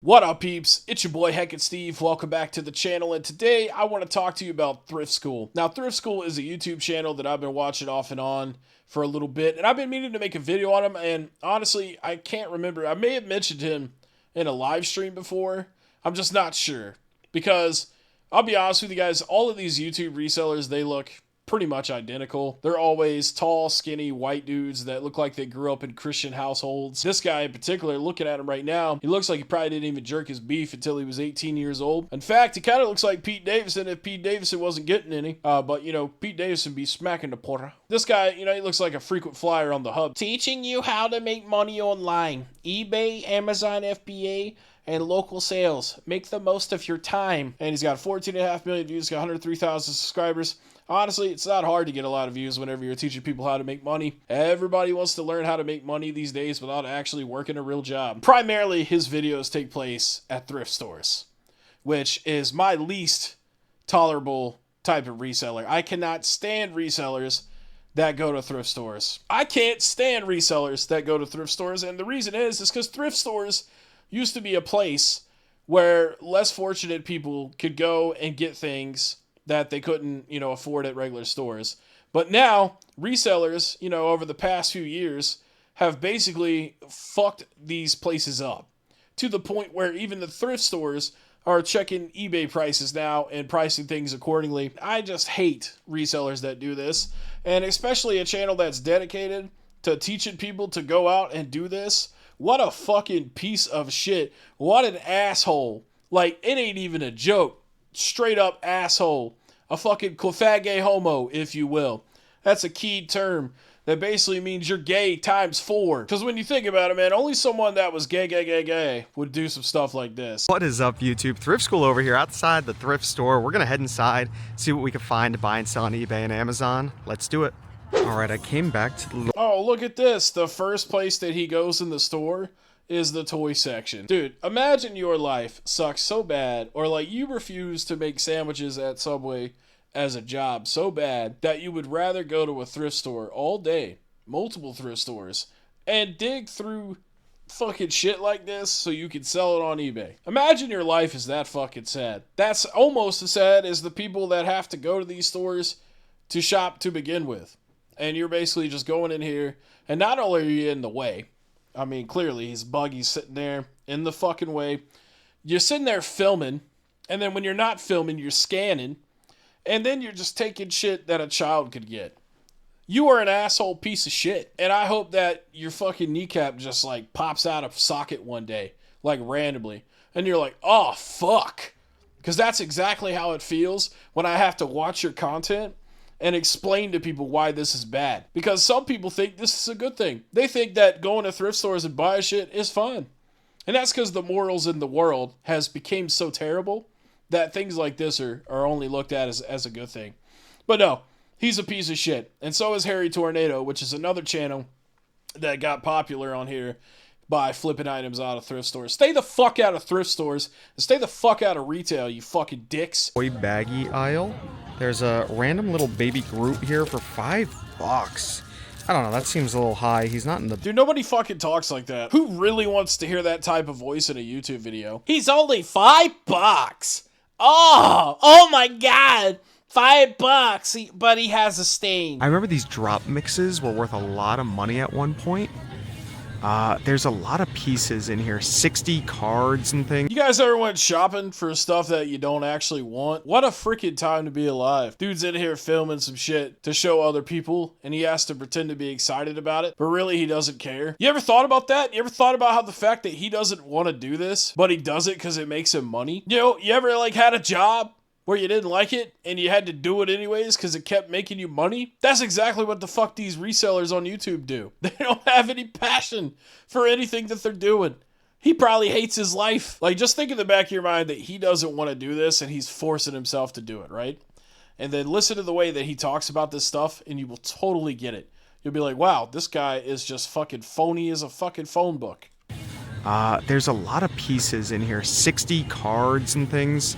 What up, peeps? It's your boy Heckin Steve. Welcome back to the channel, and today I want to talk to you about Thriftschool. Now, Thriftschool is a YouTube channel that I've been watching off and on for a little bit, and I've been meaning to make a video on him, and honestly, I can't remember. I may have mentioned him in a live stream before. I'm just not sure, because I'll be honest with you guys, all of these YouTube resellers, they look pretty much identical. They're always tall, skinny, white dudes that look like they grew up in Christian households. This guy in particular, looking at him right now, he looks like he probably didn't even jerk his beef until he was 18 years old. In fact, he kind of looks like Pete Davidson if Pete Davidson wasn't getting any. But, you know, Pete Davidson be smacking the porter. This guy, you know, he looks like a frequent flyer on the hub. Teaching you how to make money online. eBay, Amazon FBA, and local sales. Make the most of your time. And he's got 14.5 million views, got 103,000 subscribers. Honestly, it's not hard to get a lot of views whenever you're teaching people how to make money. Everybody wants to learn how to make money these days without actually working a real job. Primarily, his videos take place at thrift stores, which is my least tolerable type of reseller. I cannot stand resellers that go to thrift stores. I can't stand resellers that go to thrift stores, and the reason is because thrift stores used to be a place where less fortunate people could go and get things that they couldn't, you know, afford at regular stores. But now, resellers, you know, over the past few years, have basically fucked these places up to the point where even the thrift stores are checking eBay prices now and pricing things accordingly. I just hate resellers that do this, and especially a channel that's dedicated to teaching people to go out and do this. What a fucking piece of shit. What an asshole. Like, it ain't even a joke. Straight up asshole. A fucking clefage homo, if you will. That's a key term that basically means you're gay times 4. Because when you think about it, man, only someone that was gay would do some stuff like this. What is up, YouTube? Thriftschool over here outside the thrift store. We're gonna head inside, see what we can find to buy and sell on eBay and Amazon. Let's do it. All right, I came back to the... Oh, look at this. The first place that he goes in the store is the toy section. Dude, imagine your life sucks so bad, or like you refuse to make sandwiches at Subway as a job so bad that you would rather go to a thrift store all day, multiple thrift stores, and dig through fucking shit like this so you can sell it on eBay. Imagine your life is that fucking sad. That's almost as sad as the people that have to go to these stores to shop to begin with. And you're basically just going in here, and not only are you in the way, I mean, clearly, his buggy's sitting there in the fucking way. You're sitting there filming, and then when you're not filming, you're scanning, and then you're just taking shit that a child could get. You are an asshole piece of shit, and I hope that your fucking kneecap just, like, pops out of socket one day, like, randomly, and you're like, oh, fuck. Because that's exactly how it feels when I have to watch your content and explain to people why this is bad. Because some people think this is a good thing. They think that going to thrift stores and buying shit is fun. And that's because the morals in the world has become so terrible that things like this are only looked at as a good thing. But no, he's a piece of shit. And so is Harry Tornado, which is another channel that got popular on here by flipping items out of thrift stores. Stay the fuck out of thrift stores and stay the fuck out of retail, you fucking dicks. toy baggie aisle. There's a random little baby Groot here for $5. I don't know, that seems a little high. He's not in the... Dude, nobody fucking talks like that. Who really wants to hear that type of voice in a YouTube video? He's only $5. Oh my god. $5, but he has a stain. I remember these drop mixes were worth a lot of money at one point. There's a lot of pieces in here, 60 cards and things. You guys ever went shopping for stuff that you don't actually want? What a freaking time to be alive. Dude's in here filming some shit to show other people, and he has to pretend to be excited about it, but really he doesn't care. You ever thought about that? You ever thought about how the fact that he doesn't want to do this, but he does it because it makes him money? You know, you ever like had a job where you didn't like it and you had to do it anyways because it kept making you money? That's exactly what the fuck these resellers on YouTube do. They don't have any passion for anything that they're doing. He probably hates his life. Like, just think in the back of your mind that he doesn't want to do this and he's forcing himself to do it, right? And then listen to the way that he talks about this stuff and you will totally get it. You'll be like, wow, this guy is just fucking phony as a fucking phone book. There's a lot of pieces in here, 60 cards and things.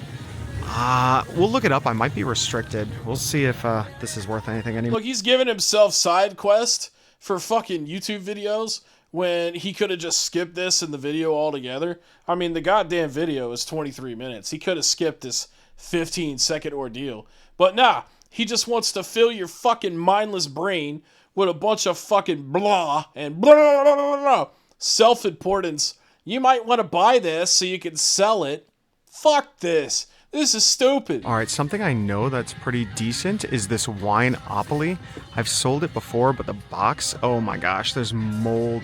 We'll look it up. I might be restricted. We'll see if this is worth anything anymore. Look, he's giving himself side quest for fucking YouTube videos when he could have just skipped this in the video altogether. I mean, the goddamn video is 23 minutes. He could have skipped this 15-second ordeal. But nah, he just wants to fill your fucking mindless brain with a bunch of fucking blah and blah, blah, blah, blah, blah. Self-importance. You might want to buy this so you can sell it. Fuck this. This is stupid. All right, something I know that's pretty decent is this Wineopoly. I've sold it before, but the box, oh my gosh, there's mold.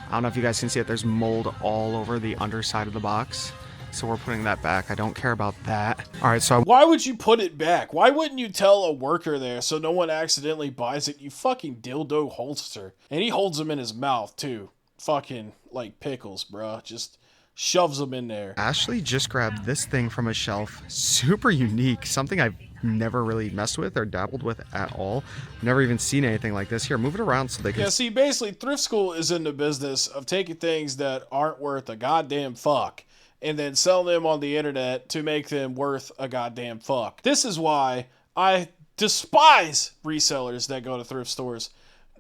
I don't know if you guys can see it. There's mold all over the underside of the box. So we're putting that back. I don't care about that. All right, so why would you put it back? Why wouldn't you tell a worker there so no one accidentally buys it? You fucking dildo holster. And he holds them in his mouth, too. Fucking, like pickles, bro. Just shoves them in there. Ashley just grabbed this thing from a shelf. Super unique. Something I've never really messed with or dabbled with at all. Never even seen anything like this. Here, move it around so they can... Yeah, see, basically, Thrift School is in the business of taking things that aren't worth a goddamn fuck and then selling them on the internet to make them worth a goddamn fuck. This is why I despise resellers that go to thrift stores.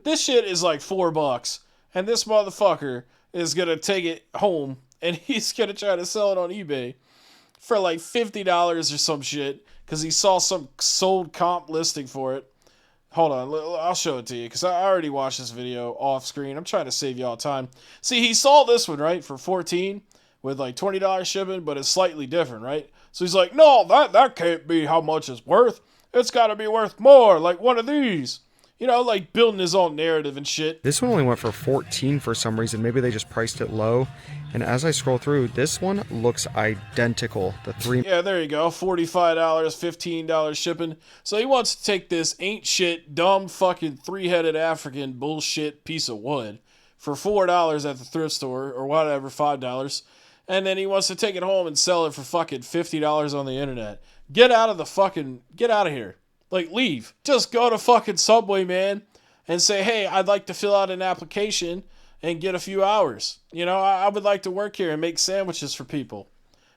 This shit is like $4, and this motherfucker is gonna take it home and he's gonna try to sell it on eBay for like $50 or some shit because he saw some sold comp listing for it. Hold on, I'll show it to you because I already watched this video off screen. I'm trying to save y'all time. See, he saw this one, right, for $14 with like $20 shipping, but it's slightly different, right? So he's like, no, that can't be how much it's worth. It's got to be worth more, like one of these. You know, like building his own narrative and shit. This one only went for $14 for some reason. Maybe they just priced it low. And as I scroll through, this one looks identical. Yeah, there you go. $45, $15 shipping. So he wants to take this ain't shit, dumb fucking three-headed African bullshit piece of wood for $4 at the thrift store or whatever, $5. And then he wants to take it home and sell it for fucking $50 on the internet. Get out of here. Like, leave. Just go to fucking Subway, man, and say, hey, I'd like to fill out an application and get a few hours. You know, I would like to work here and make sandwiches for people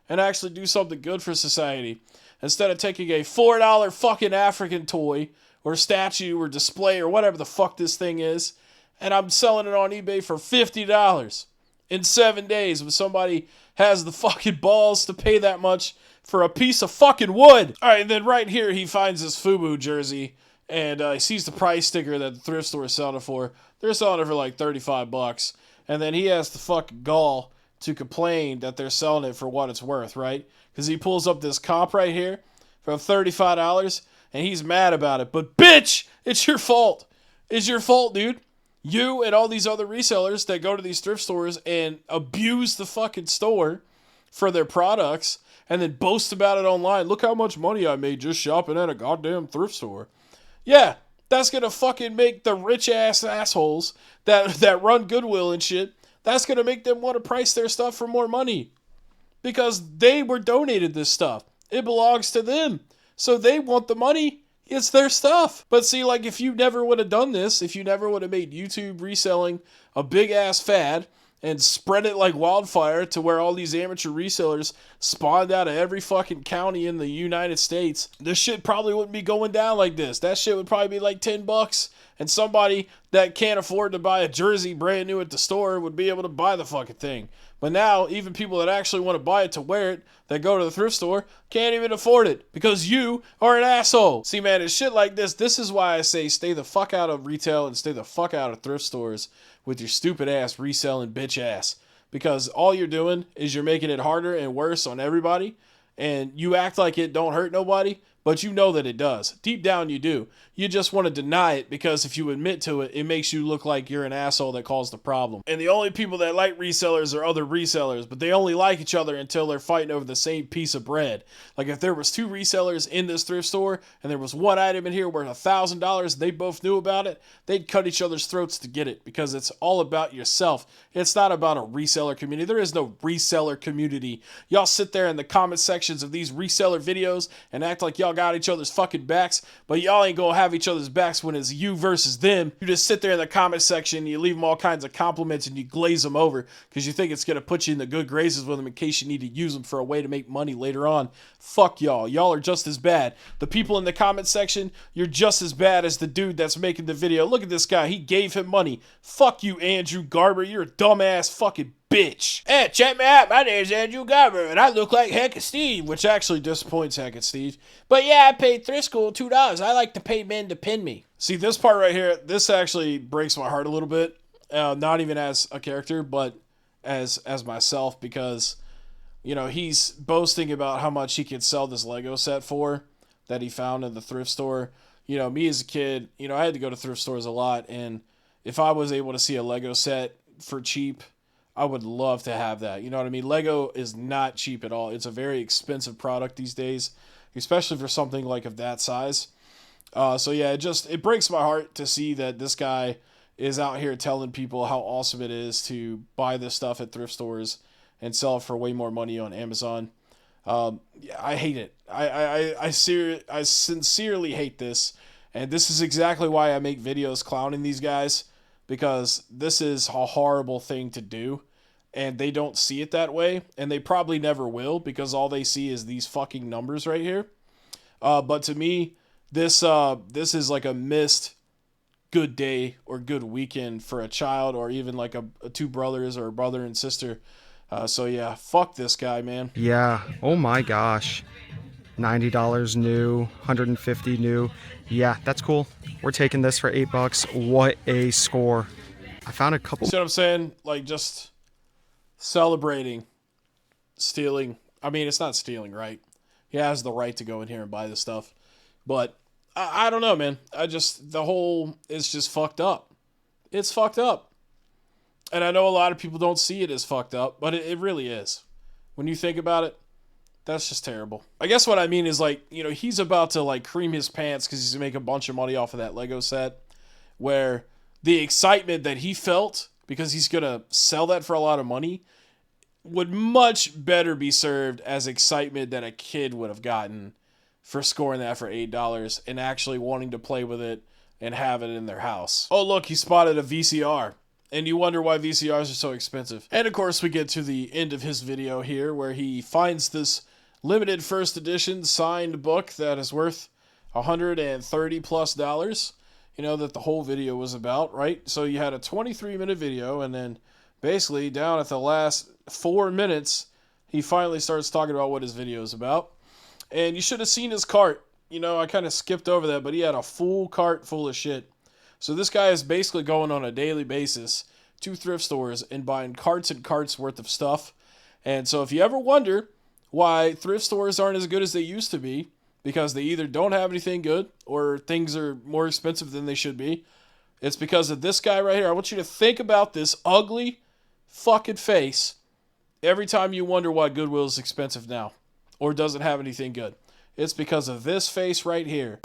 and actually do something good for society instead of taking a $4 fucking African toy or statue or display or whatever the fuck this thing is, and I'm selling it on eBay for $50 in 7 days when somebody has the fucking balls to pay that much for a piece of fucking wood. All right, and then right here, he finds this FUBU jersey, and he sees the price sticker that the thrift store is selling it for. They're selling it for like $35. And then he has the fucking gall to complain that they're selling it for what it's worth, right? Because he pulls up this comp right here for $35, and he's mad about it. But bitch, it's your fault. It's your fault, dude. You and all these other resellers that go to these thrift stores and abuse the fucking store for their products and then boast about it online. Look how much money I made just shopping at a goddamn thrift store. Yeah, that's going to fucking make the rich-ass assholes that run Goodwill and shit, that's going to make them want to price their stuff for more money. Because they were donated this stuff. It belongs to them. So they want the money. It's their stuff. But see, like, if you never would have done this, if you never would have made YouTube reselling a big-ass fad and spread it like wildfire to where all these amateur resellers spawned out of every fucking county in the United States, this shit probably wouldn't be going down like this. That shit would probably be like $10, and somebody that can't afford to buy a jersey brand new at the store would be able to buy the fucking thing. But now, even people that actually want to buy it to wear it, that go to the thrift store, can't even afford it because you are an asshole. See, man, it's shit like this. This is why I say stay the fuck out of retail and stay the fuck out of thrift stores with your stupid ass reselling bitch ass. Because all you're doing is you're making it harder and worse on everybody. And you act like it don't hurt nobody, but you know that it does. Deep down you do. You just want to deny it because if you admit to it, it makes you look like you're an asshole that caused the problem. And the only people that like resellers are other resellers, but they only like each other until they're fighting over the same piece of bread. Like if there was two resellers in this thrift store and there was one item in here worth $1,000, they both knew about it, they'd cut each other's throats to get it because it's all about yourself. It's not about a reseller community. There is no reseller community. Y'all sit there in the comment sections of these reseller videos and act like y'all got each other's fucking backs, but y'all ain't gonna have each other's backs when it's you versus them. You just sit there in the comment section, you leave them all kinds of compliments, and you glaze them over because you think it's gonna put you in the good graces with them in case you need to use them for a way to make money later on. Fuck y'all. Y'all are just as bad. The people in the comment section, you're just as bad as the dude that's making the video. Look at this guy. He gave him money. Fuck you, Andrew Garber. You're a dumbass fucking bitch. Hey, check me out. My name's Andrew Garber, and I look like Heckin Steve, which actually disappoints Heckin Steve. But yeah, I paid Thriftschool $2. I like to pay men to pin me. See, this part right here, this actually breaks my heart a little bit. Not even as a character, but as myself, because, you know, he's boasting about how much he could sell this Lego set for that he found in the thrift store. You know, me as a kid, you know, I had to go to thrift stores a lot, and if I was able to see a Lego set for cheap, I would love to have that. You know what I mean? Lego is not cheap at all. It's a very expensive product these days, especially for something like of that size. So yeah, it breaks my heart to see that this guy is out here telling people how awesome it is to buy this stuff at thrift stores and sell it for way more money on Amazon. Yeah, I hate it. I sincerely hate this. And this is exactly why I make videos clowning these guys, because this is a horrible thing to do, and they don't see it that way, and they probably never will, because all they see is these fucking numbers right here. But to me, this is like a missed good day or good weekend for a child, or even like a two brothers or a brother and sister. So yeah, fuck this guy, man. Yeah. Oh my gosh. $90 new, $150 new. Yeah, that's cool. We're taking this for $8. What a score. I found a couple. See what I'm saying? Like, just celebrating stealing. I mean, it's not stealing, right? He has the right to go in here and buy this stuff. But I don't know, man. The whole is just fucked up. It's fucked up. And I know a lot of people don't see it as fucked up, but it really is. When you think about it, that's just terrible. I guess what I mean is, like, you know, he's about to, like, cream his pants because he's going to make a bunch of money off of that Lego set, where the excitement that he felt because he's going to sell that for a lot of money would much better be served as excitement that a kid would have gotten for scoring that for $8 and actually wanting to play with it and have it in their house. Oh, look, he spotted a VCR. And you wonder why VCRs are so expensive. And of course, we get to the end of his video here, where he finds this limited first edition signed book that is worth $130+. You know, that the whole video was about, right? So you had a 23-minute video, and then basically down at the last 4 minutes, he finally starts talking about what his video is about. And you should have seen his cart. You know, I kind of skipped over that, but he had a full cart full of shit. So this guy is basically going on a daily basis to thrift stores and buying carts and carts worth of stuff. And so if you ever wonder why thrift stores aren't as good as they used to be, because they either don't have anything good or things are more expensive than they should be, it's because of this guy right here. I want you to think about this ugly fucking face every time you wonder why Goodwill is expensive now or doesn't have anything good. It's because of this face right here.